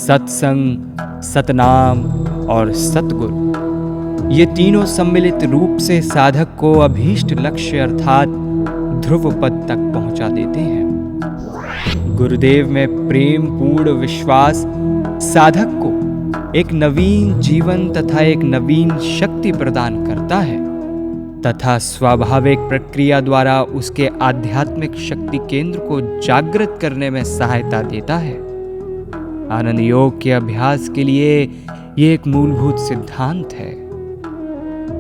सत्संग, सतनाम और सतगुरु, ये तीनों सम्मिलित रूप से साधक को अभीष्ट लक्ष्य अर्थात ध्रुव पद तक पहुंचा देते हैं। गुरुदेव में प्रेम पूर्ण विश्वास साधक को एक नवीन जीवन तथा एक नवीन शक्ति प्रदान करता है तथा स्वाभाविक प्रक्रिया द्वारा उसके आध्यात्मिक शक्ति केंद्र को जागृत करने में सहायता देता है। आनंद योग के अभ्यास के लिए ये एक मूलभूत सिद्धांत है।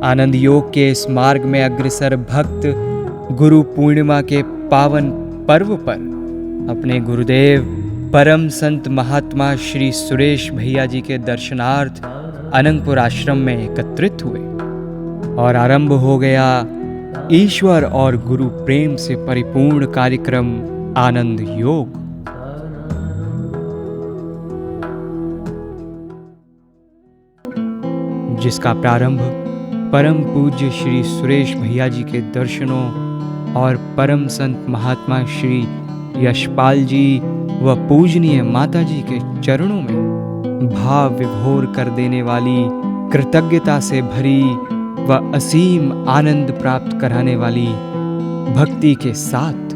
आनंद योग के इस मार्ग में अग्रसर भक्त गुरु पूर्णिमा के पावन पर्व पर अपने गुरुदेव परम संत महात्मा श्री सुरेश भैया जी के दर्शनार्थ अनंगपुर आश्रम में एकत्रित हुए और आरंभ हो गया ईश्वर और गुरु प्रेम से परिपूर्ण कार्यक्रम आनंद योग। जिसका प्रारंभ परम पूज्य श्री सुरेश भैया जी के दर्शनों और परम संत महात्मा श्री यशपाल जी व पूजनीय माता जी के चरणों में भाव विभोर कर देने वाली, कृतज्ञता से भरी व असीम आनंद प्राप्त कराने वाली भक्ति के साथ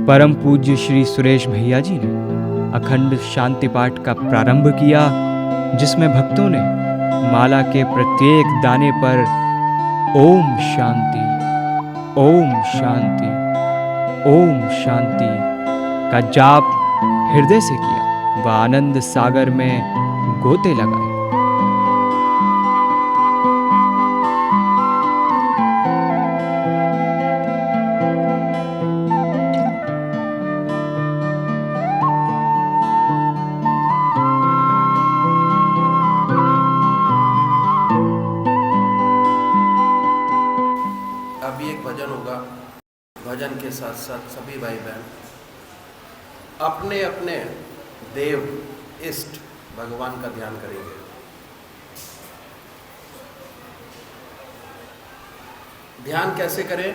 परम पूज्य श्री सुरेश भैया जी ने अखंड शांति पाठ का प्रारंभ किया, जिसमें भक्तों ने माला के प्रत्येक दाने पर ओम शांति, ओम शांति, ओम शांति का जाप हृदय से किया व आनंद सागर में गोते लगाए। भजन के साथ साथ सभी भाई बहन अपने अपने देव इष्ट भगवान का ध्यान करेंगे। ध्यान कैसे करें?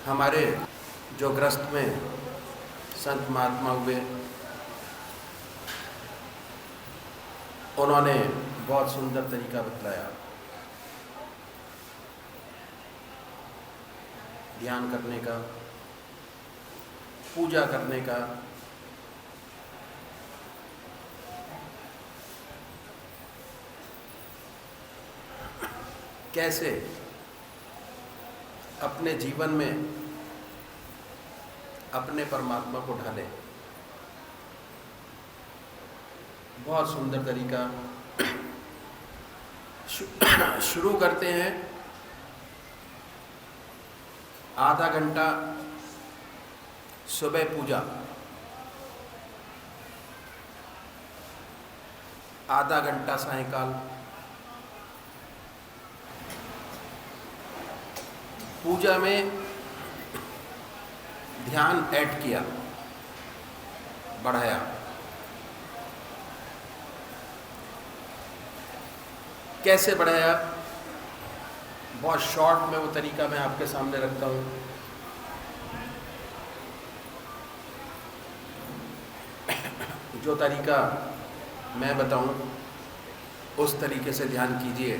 हमारे जो ग्रस्त में संत महात्मा हुए, उन्होंने बहुत सुंदर तरीका बतलाया ध्यान करने का, पूजा करने का। कैसे अपने जीवन में अपने परमात्मा को ढालें। बहुत सुंदर तरीका। शुरू करते हैं। आधा घंटा सुबह पूजा, आधा घंटा सायंकाल पूजा में ध्यान ऐड किया, बढ़ाया। कैसे बढ़ाया? बहुत शॉर्ट में वो तरीका मैं आपके सामने रखता हूँ। जो तरीका मैं बताऊँ उस तरीके से ध्यान कीजिए,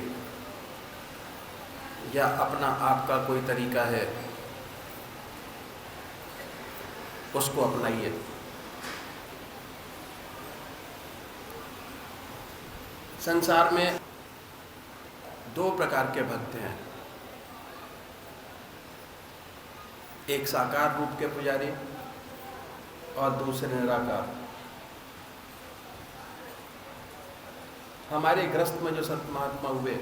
या अपना आपका कोई तरीका है उसको अपनाइए। संसार में दो प्रकार के भक्त हैं, एक साकार रूप के पुजारी और दूसरे निराकार। हमारे ग्रस्त में जो संत महात्मा हुए,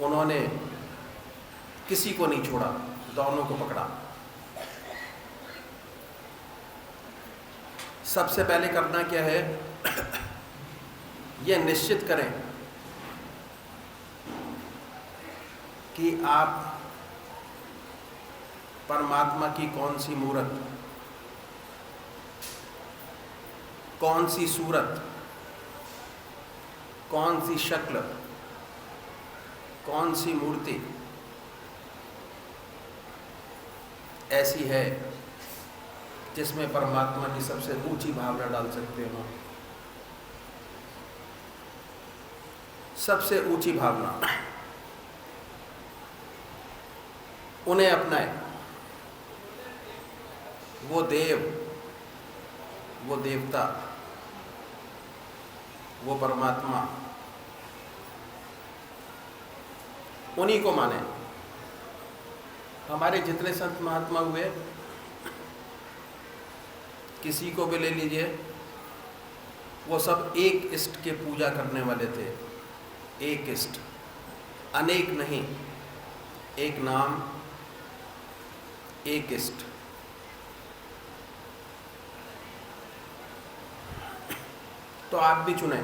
उन्होंने किसी को नहीं छोड़ा, दोनों को पकड़ा। सबसे पहले करना क्या है, यह निश्चित करें कि आप परमात्मा की कौन सी मूरत, कौन सी सूरत, कौन सी शक्ल, कौन सी मूर्ति ऐसी है जिसमें परमात्मा की सबसे ऊंची भावना डाल सकते हो। सबसे ऊंची भावना उन्हें अपनाए। वो देव, वो देवता, वो परमात्मा, उन्हीं को माने। हमारे जितने संत महात्मा हुए, किसी को भी ले लीजिए, वो सब एक इष्ट के पूजा करने वाले थे। एक इष्ट, अनेक नहीं, एक नाम, एक इष्ट। तो आप भी चुने,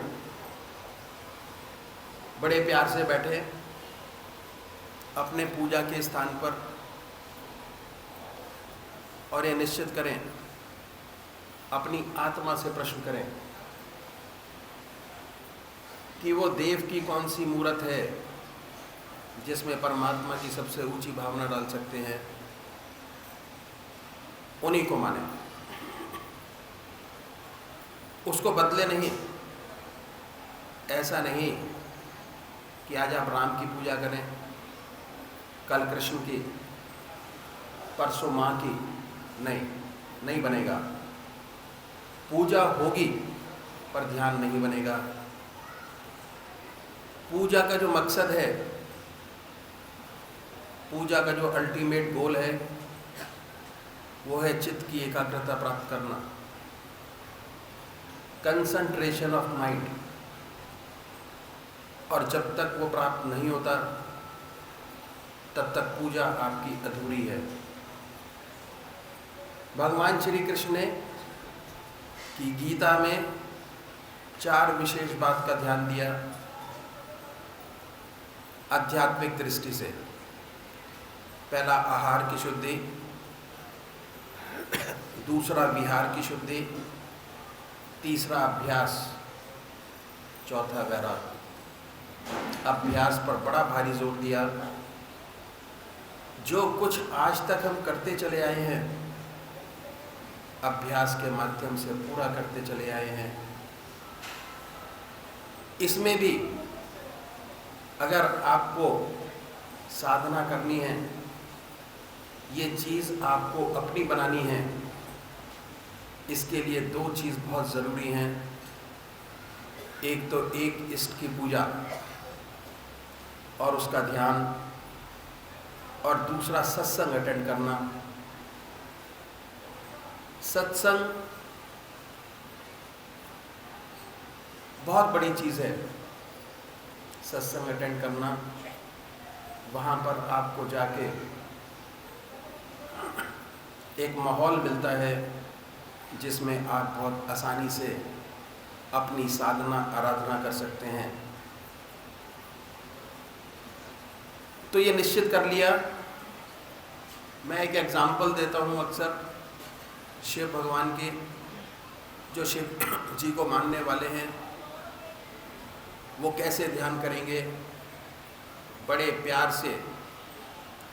बड़े प्यार से बैठे अपने पूजा के स्थान पर और ये निश्चित करें, अपनी आत्मा से प्रश्न करें कि वो देव की कौन सी मूरत है जिसमें परमात्मा की सबसे ऊंची भावना डाल सकते हैं। उन्हीं को माने, उसको बदले नहीं। ऐसा नहीं कि आज आप राम की पूजा करें, कल कृष्ण की, परसों माँ की। नहीं, नहीं बनेगा। पूजा होगी पर ध्यान नहीं बनेगा। पूजा का जो मकसद है, पूजा का जो अल्टीमेट गोल है, वो है चित्त की एकाग्रता प्राप्त करना, कंसंट्रेशन ऑफ माइंड। और जब तक वो प्राप्त नहीं होता, तब तक पूजा आपकी अधूरी है। भगवान श्री कृष्ण ने कि गीता में 4 विशेष बात का ध्यान दिया आध्यात्मिक दृष्टि से। पहला, आहार की शुद्धि, दूसरा विहार की शुद्धि, तीसरा अभ्यास, चौथा वैराग्य। अभ्यास पर बड़ा भारी जोर दिया। जो कुछ आज तक हम करते चले आए हैं, अभ्यास के माध्यम से पूरा करते चले आए हैं। इसमें भी अगर आपको साधना करनी है, ये चीज़ आपको अपनी बनानी है, इसके लिए 2 चीज़ बहुत ज़रूरी हैं। एक तो एक इष्ट की पूजा और उसका ध्यान, और दूसरा सत्संग अटेंड करना। सत्संग बहुत बड़ी चीज़ है। सत्संग अटेंड करना, वहाँ पर आपको जाके एक माहौल मिलता है जिसमें आप बहुत आसानी से अपनी साधना आराधना कर सकते हैं। तो ये निश्चित कर लिया। मैं एक एग्जाम्पल देता हूँ अक्सर शिव भगवान के। जो शिव जी को मानने वाले हैं, वो कैसे ध्यान करेंगे? बड़े प्यार से,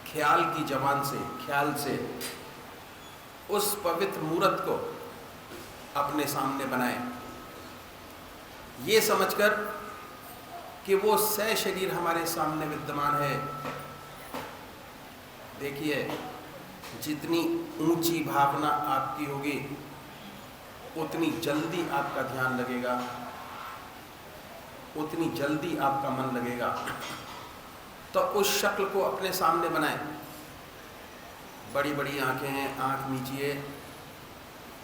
ख्याल की जबान से, ख्याल से उस पवित्र मूर्त को अपने सामने बनाएं, ये समझकर कि वो सह शरीर हमारे सामने विद्यमान है। देखिए, जितनी ऊंची भावना आपकी होगी, उतनी जल्दी आपका ध्यान लगेगा। उतनी जल्दी आपका मन लगेगा। तो उस शक्ल को अपने सामने बनाएं। बड़ी बड़ी आंखें हैं, आंख मीचिए,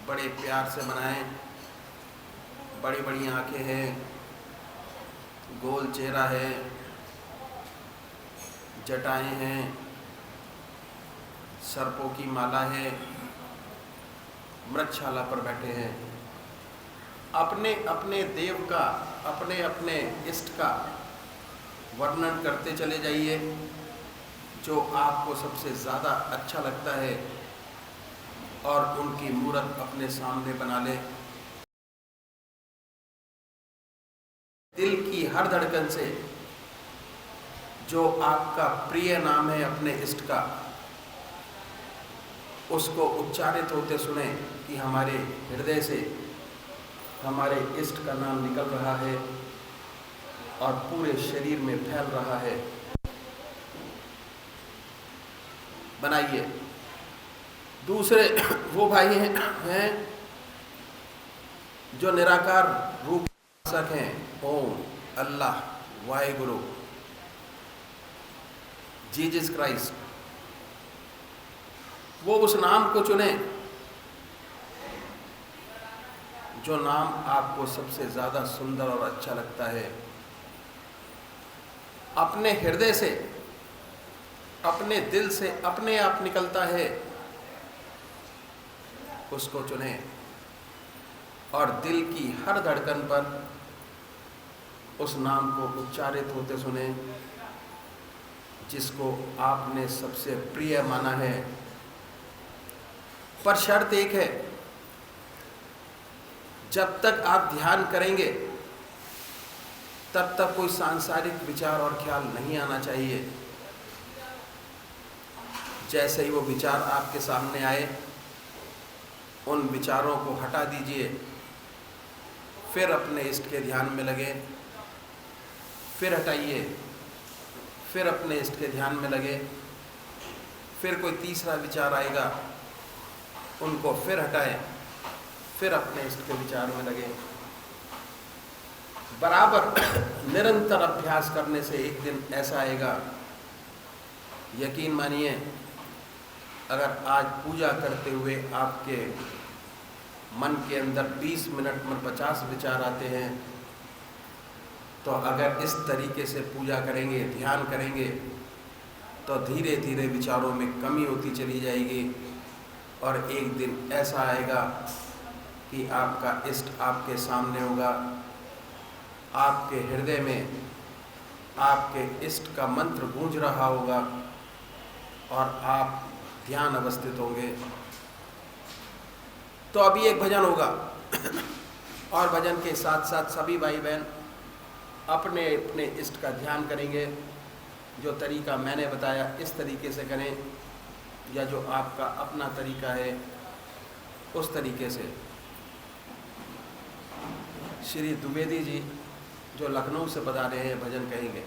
बड़े प्यार से बनाएं। बड़ी बड़ी आंखें हैं, गोल चेहरा है, जटाएं हैं, सर्पों की माला है, मृगशाला पर बैठे हैं। अपने अपने देव का, अपने अपने इष्ट का वर्णन करते चले जाइए, जो आपको सबसे ज़्यादा अच्छा लगता है, और उनकी मूर्त अपने सामने बना ले। दिल की हर धड़कन से जो आपका प्रिय नाम है अपने इष्ट का, उसको उच्चारित होते सुने कि हमारे हृदय से हमारे इष्ट का नाम निकल रहा है और पूरे शरीर में फैल रहा है। बनाइए। दूसरे वो भाई हैं जो निराकार रूप हैं, ओम, अल्लाह, वाहेगुरु, जीसस क्राइस्ट। वो उस नाम को चुने जो नाम आपको सबसे ज़्यादा सुंदर और अच्छा लगता है। अपने हृदय से, अपने दिल से अपने आप निकलता है, उसको चुने और दिल की हर धड़कन पर उस नाम को उच्चारित होते सुने जिसको आपने सबसे प्रिय माना है। पर शर्त एक है, जब तक आप ध्यान करेंगे तब तक कोई सांसारिक विचार और ख्याल नहीं आना चाहिए। जैसे ही वो विचार आपके सामने आए, उन विचारों को हटा दीजिए, फिर अपने इष्ट के ध्यान में लगे, फिर हटाइए, फिर अपने इष्ट के ध्यान में लगे। फिर कोई तीसरा विचार आएगा, उनको फिर हटाएं, फिर अपने इष्ट के विचार में लगे। बराबर निरंतर अभ्यास करने से एक दिन ऐसा आएगा, यकीन मानिए, अगर आज पूजा करते हुए आपके मन के अंदर 20 मिनट में 50 विचार आते हैं, तो अगर इस तरीके से पूजा करेंगे, ध्यान करेंगे, तो धीरे धीरे विचारों में कमी होती चली जाएगी और एक दिन ऐसा आएगा कि आपका इष्ट आपके सामने होगा, आपके हृदय में आपके इष्ट का मंत्र गूंज रहा होगा और आप ध्यान अवस्थित होंगे। तो अभी एक भजन होगा और भजन के साथ साथ सभी भाई बहन अपने अपने इष्ट का ध्यान करेंगे। जो तरीका मैंने बताया इस तरीके से करें, या जो आपका अपना तरीका है उस तरीके से। श्री द्विवेदी जी जो लखनऊ से बता रहे हैं, भजन कहेंगे।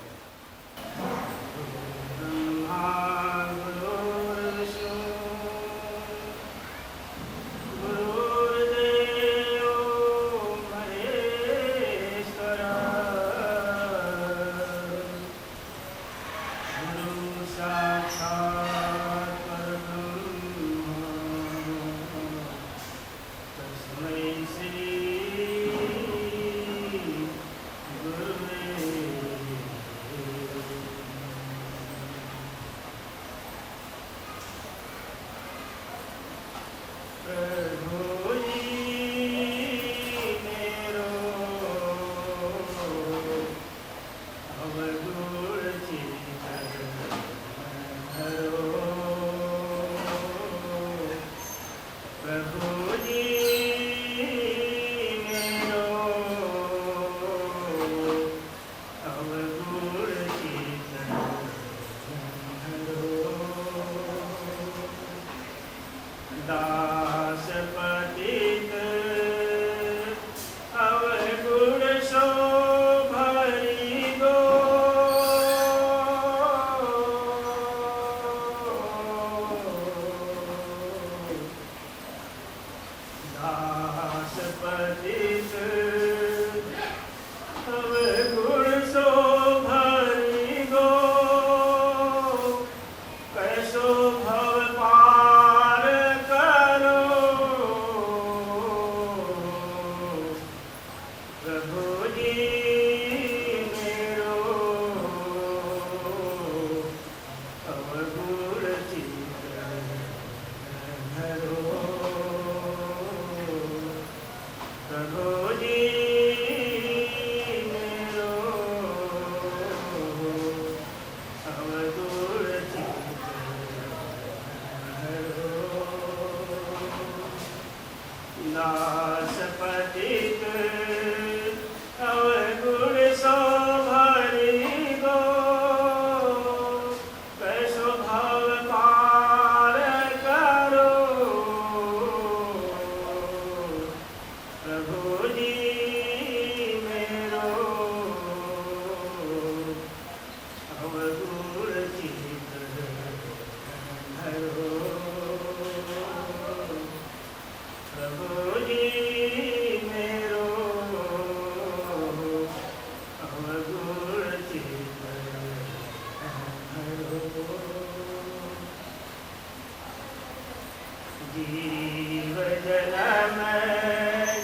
जीव जन्म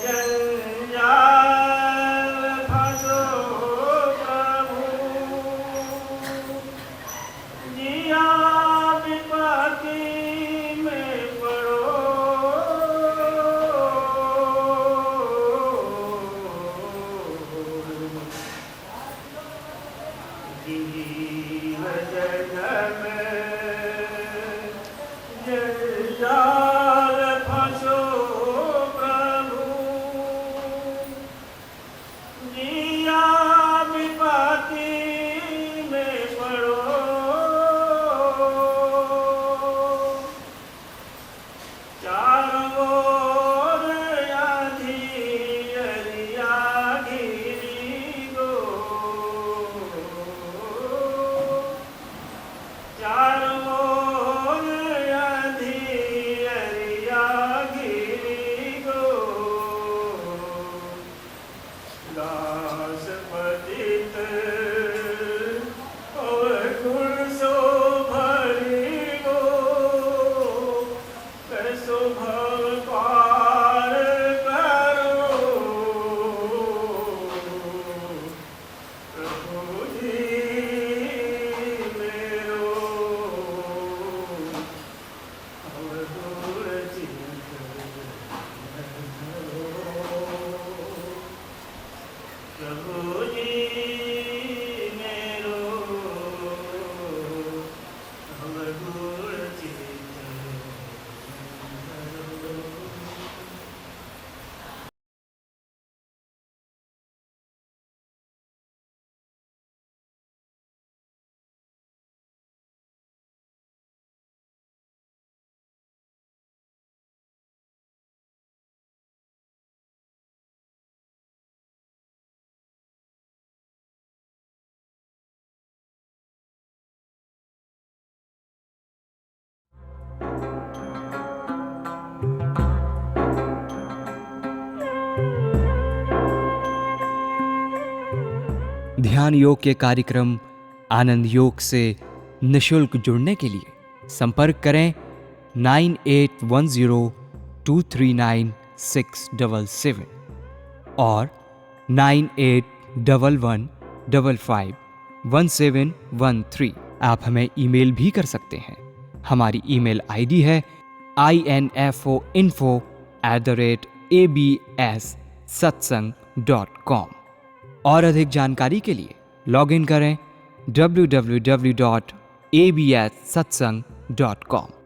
जंजाल फंसो प्रभु, जिया विपत्ति में पड़ो, जीव जन्म जंजाल फंसो प्रभु, जिया विपत्ति में पड़ो, चारों ओर अंधियारिया घिरी गो, चारों ओर अंधियारिया घिरी गो, दास पतित और गुण सो भरी गो, कैसो भव पार करो, प्रभु जी मेरो अवधूत चित्त धरो, प्रभु जी मेरो अवधूत चित्त धरो। ध्यान योग के कार्यक्रम आनंद योग से निशुल्क जुड़ने के लिए संपर्क करें 9810239677 और 9811551713। आप हमें ईमेल भी कर सकते हैं। हमारी ईमेल आईडी है info@abssatsang.com। और अधिक जानकारी के लिए लॉग इन करें www.abssatsang.com।